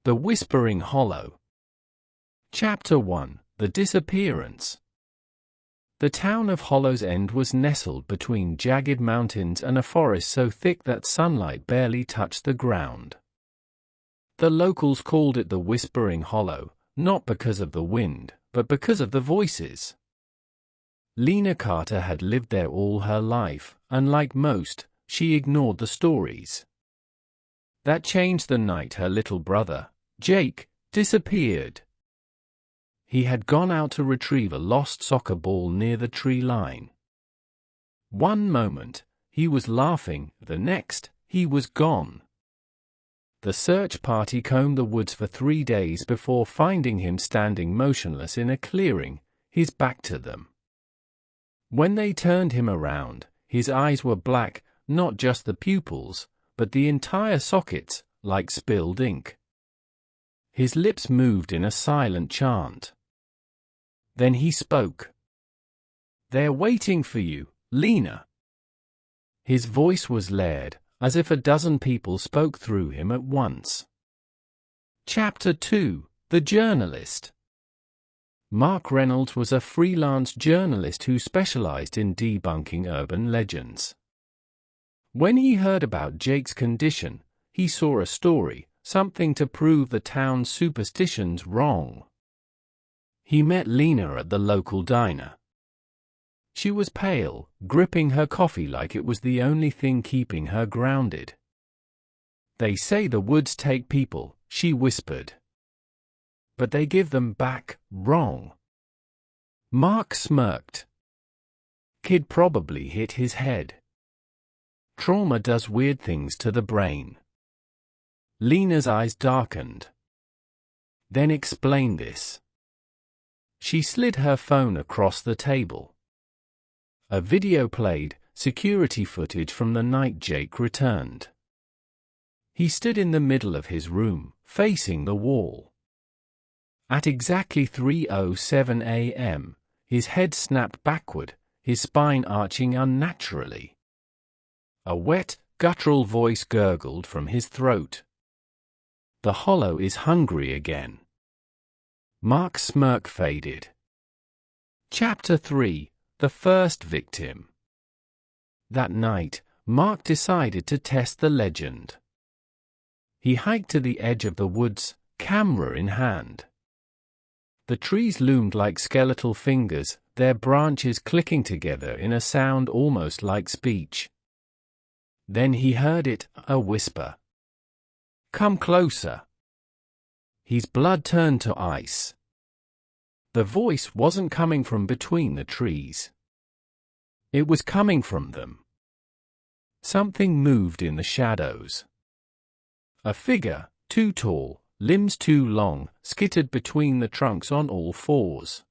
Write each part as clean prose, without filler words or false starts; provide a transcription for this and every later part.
The Whispering Hollow. Chapter 1. The Disappearance. The town of Hollow's End was nestled between jagged mountains and a forest so thick that sunlight barely touched the ground. The locals called it the Whispering Hollow, not because of the wind, but because of the voices. Lena Carter had lived there all her life, and like most, she ignored the stories. That changed the night her little brother, Jake, disappeared. He had gone out to retrieve a lost soccer ball near the tree line. One moment, he was laughing, the next, he was gone. The search party combed the woods for 3 days before finding him standing motionless in a clearing, his back to them. When they turned him around, his eyes were black, not just the pupils, but the entire sockets, like spilled ink. His lips moved in a silent chant. Then he spoke. "They're waiting for you, Lena." His voice was layered, as if a dozen people spoke through him at once. Chapter 2. The Journalist. Mark Reynolds was a freelance journalist who specialized in debunking urban legends. When he heard about Jake's condition, he saw a story, something to prove the town's superstitions wrong. He met Lena at the local diner. She was pale, gripping her coffee like it was the only thing keeping her grounded. "They say the woods take people," she whispered. "But they give them back, wrong." Mark smirked. "Kid probably hit his head. Trauma does weird things to the brain." Lena's eyes darkened. "Then explain this." She slid her phone across the table. A video played, security footage from the night Jake returned. He stood in the middle of his room, facing the wall. At exactly 3:07 a.m., his head snapped backward, his spine arching unnaturally. A wet, guttural voice gurgled from his throat. "The Hollow is hungry again." Mark's smirk faded. Chapter 3. The First Victim. That night, Mark decided to test the legend. He hiked to the edge of the woods, camera in hand. The trees loomed like skeletal fingers, their branches clicking together in a sound almost like speech. Then he heard it, a whisper. "Come closer." His blood turned to ice. The voice wasn't coming from between the trees. It was coming from them. Something moved in the shadows. A figure, too tall, limbs too long, skittered between the trunks on all fours.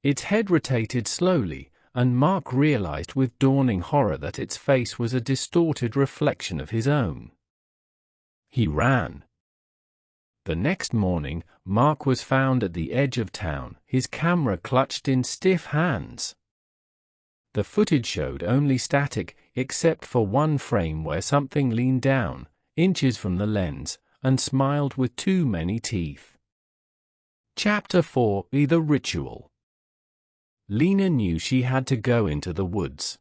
Its head rotated slowly, and Mark realized with dawning horror that its face was a distorted reflection of his own. He ran. The next morning, Mark was found at the edge of town, his camera clutched in stiff hands. The footage showed only static, except for one frame where something leaned down, inches from the lens, and smiled with too many teeth. Chapter 4. The Ritual. Lena knew she had to go into the woods.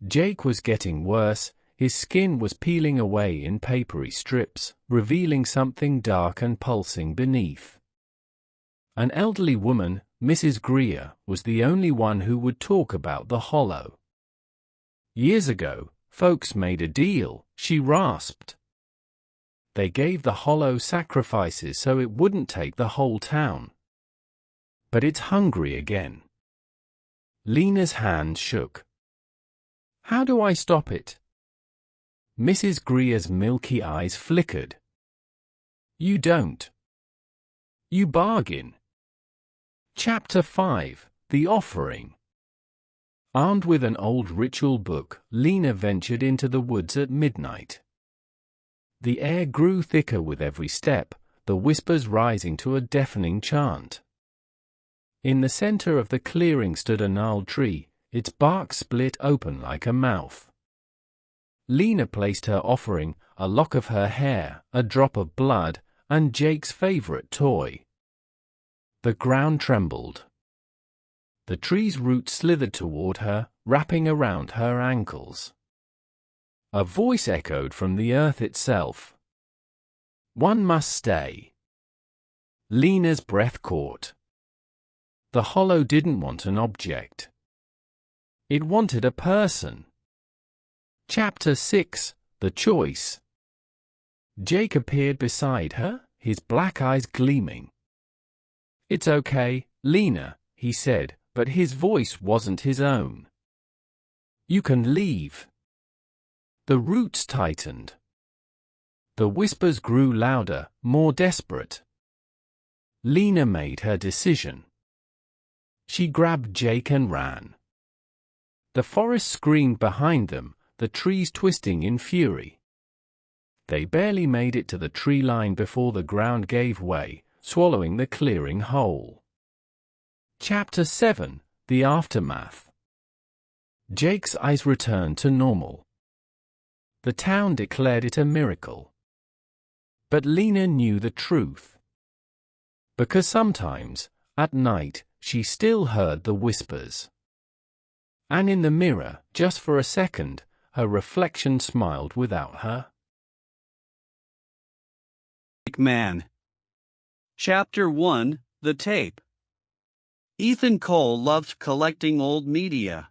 Jake was getting worse, his skin was peeling away in papery strips, revealing something dark and pulsing beneath. An elderly woman, Mrs. Greer, was the only one who would talk about the Hollow. "Years ago, folks made a deal," she rasped. "They gave the Hollow sacrifices so it wouldn't take the whole town. But it's hungry again." Lena's hand shook. "How do I stop it?" Mrs. Greer's milky eyes flickered. "You don't. You bargain." Chapter 5. The Offering. Armed with an old ritual book, Lena ventured into the woods at midnight. The air grew thicker with every step, the whispers rising to a deafening chant. In the center of the clearing stood a gnarled tree, its bark split open like a mouth. Lena placed her offering, a lock of her hair, a drop of blood, and Jake's favorite toy. The ground trembled. The tree's roots slithered toward her, wrapping around her ankles. A voice echoed from the earth itself. One must stay. Lena's breath caught. The hollow didn't want an object. It wanted a person. Chapter 6: The Choice. Jake appeared beside her, his black eyes gleaming. "It's okay, Lena," he said, but his voice wasn't his own. "You can leave." The roots tightened. The whispers grew louder, more desperate. Lena made her decision. She grabbed Jake and ran. The forest screamed behind them, the trees twisting in fury. They barely made it to the tree line before the ground gave way, swallowing the clearing whole. Chapter 7: The Aftermath. Jake's eyes returned to normal. The town declared it a miracle. But Lena knew the truth. Because sometimes, at night, she still heard the whispers. And in the mirror, just for a second, her reflection smiled without her. Man. Chapter 1: The Tape. Ethan Cole loved collecting old media.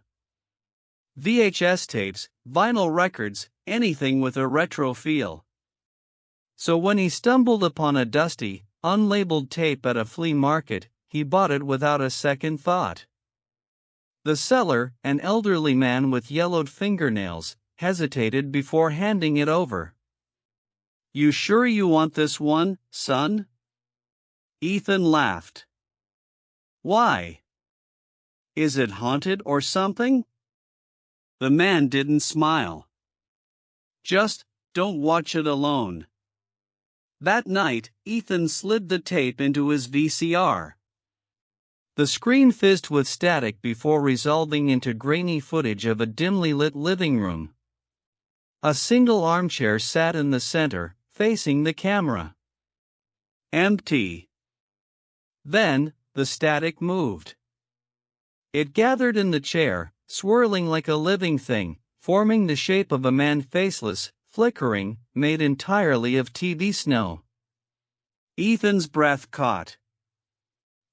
VHS tapes, vinyl records, anything with a retro feel. So when he stumbled upon a dusty, unlabeled tape at a flea market, he bought it without a second thought. The seller, an elderly man with yellowed fingernails, hesitated before handing it over. "You sure you want this one, son?" Ethan laughed. "Why? Is it haunted or something?" The man didn't smile. "Just don't watch it alone." That night, Ethan slid the tape into his VCR. The screen fizzed with static before resolving into grainy footage of a dimly lit living room. A single armchair sat in the center, facing the camera. Empty. Then, the static moved. It gathered in the chair, swirling like a living thing, forming the shape of a man, faceless, flickering, made entirely of TV snow. Ethan's breath caught.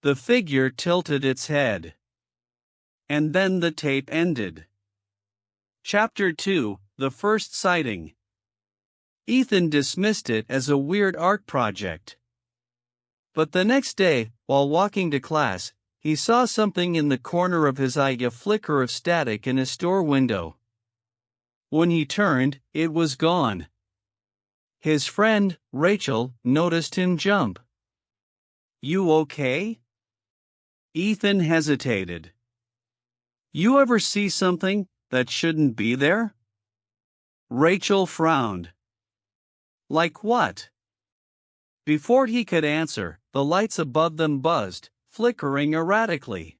The figure tilted its head. And then the tape ended. Chapter 2: The First Sighting. Ethan dismissed it as a weird art project. But the next day, while walking to class, he saw something in the corner of his eye, a flicker of static in a store window. When he turned, it was gone. His friend, Rachel, noticed him jump. "You okay?" Ethan hesitated. "You ever see something that shouldn't be there?" Rachel frowned. "Like what?" Before he could answer, the lights above them buzzed, flickering erratically.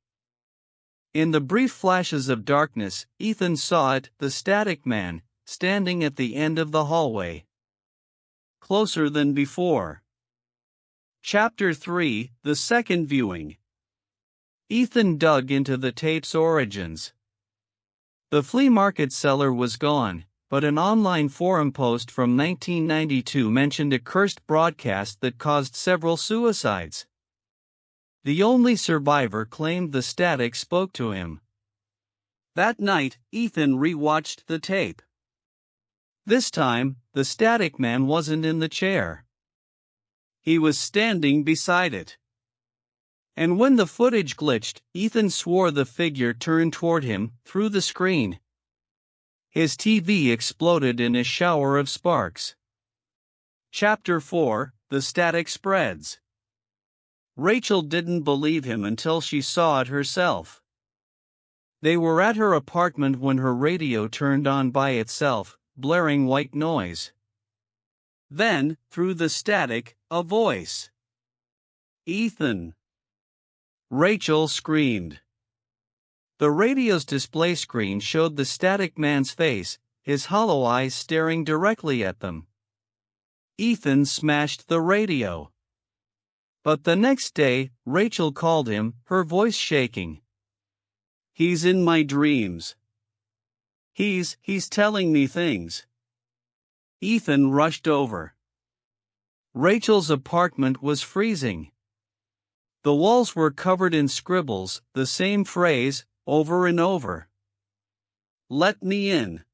In the brief flashes of darkness, Ethan saw it, the static man, standing at the end of the hallway. Closer than before. Chapter 3: The Second Viewing. Ethan dug into the tape's origins. The flea market seller was gone, but an online forum post from 1992 mentioned a cursed broadcast that caused several suicides. The only survivor claimed the static spoke to him. That night, Ethan re-watched the tape. This time, the static man wasn't in the chair. He was standing beside it. And when the footage glitched, Ethan swore the figure turned toward him, through the screen. His TV exploded in a shower of sparks. Chapter 4: The Static Spreads. Rachel didn't believe him until she saw it herself. They were at her apartment when her radio turned on by itself, blaring white noise. Then, through the static, a voice. "Ethan!" Rachel screamed. The radio's display screen showed the static man's face, his hollow eyes staring directly at them. Ethan smashed the radio. But the next day, Rachel called him, her voice shaking. "He's in my dreams. He's telling me things." Ethan rushed over. Rachel's apartment was freezing. The walls were covered in scribbles, the same phrase, over and over. "Let me in."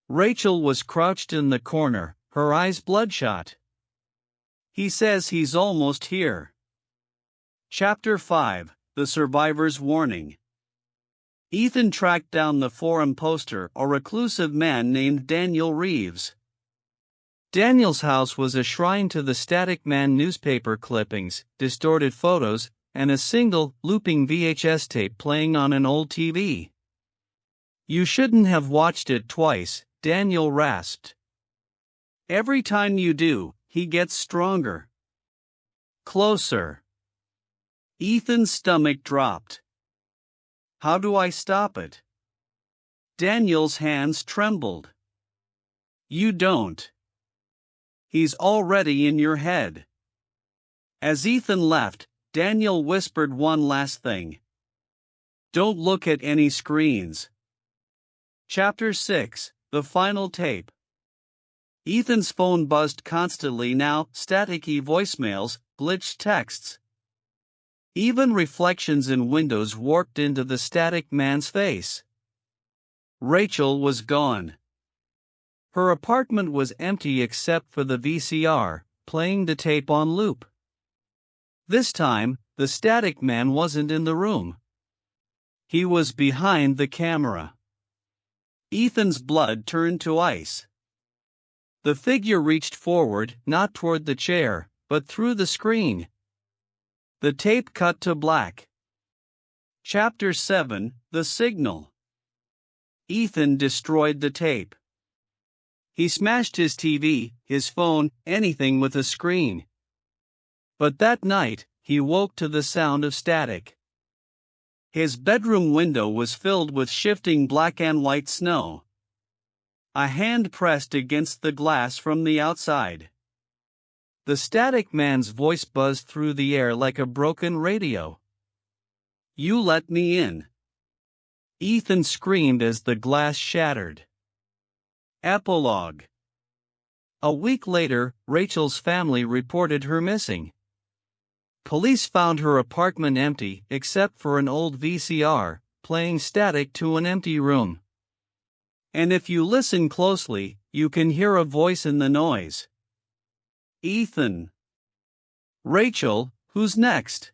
Rachel was crouched in the corner, her eyes bloodshot. "He says he's almost here." Chapter 5: The Survivor's Warning. Ethan tracked down the forum poster, a reclusive man named Daniel Reeves. Daniel's house was a shrine to the Static Man newspaper clippings, distorted photos, and a single, looping VHS tape playing on an old TV. "You shouldn't have watched it twice," Daniel rasped. "Every time you do, he gets stronger." "Closer." Ethan's stomach dropped. "How do I stop it?" Daniel's hands trembled. "You don't. He's already in your head." As Ethan left, Daniel whispered one last thing. "Don't look at any screens." Chapter 6: The Final Tape. Ethan's phone buzzed constantly now, staticky voicemails, glitched texts. Even reflections in windows warped into the Static Man's face. Rachel was gone. Her apartment was empty except for the VCR, playing the tape on loop. This time, the Static Man wasn't in the room. He was behind the camera. Ethan's blood turned to ice. The figure reached forward, not toward the chair, but through the screen. The tape cut to black. Chapter 7: The Signal. Ethan destroyed the tape. He smashed his TV, his phone, anything with a screen. But that night, he woke to the sound of static. His bedroom window was filled with shifting black and white snow. A hand pressed against the glass from the outside. The Static Man's voice buzzed through the air like a broken radio. "You let me in." Ethan screamed as the glass shattered. Epilogue. A week later, Rachel's family reported her missing. Police found her apartment empty except for an old VCR, playing static to an empty room. And if you listen closely, you can hear a voice in the noise. "Ethan." "Rachel, who's next?"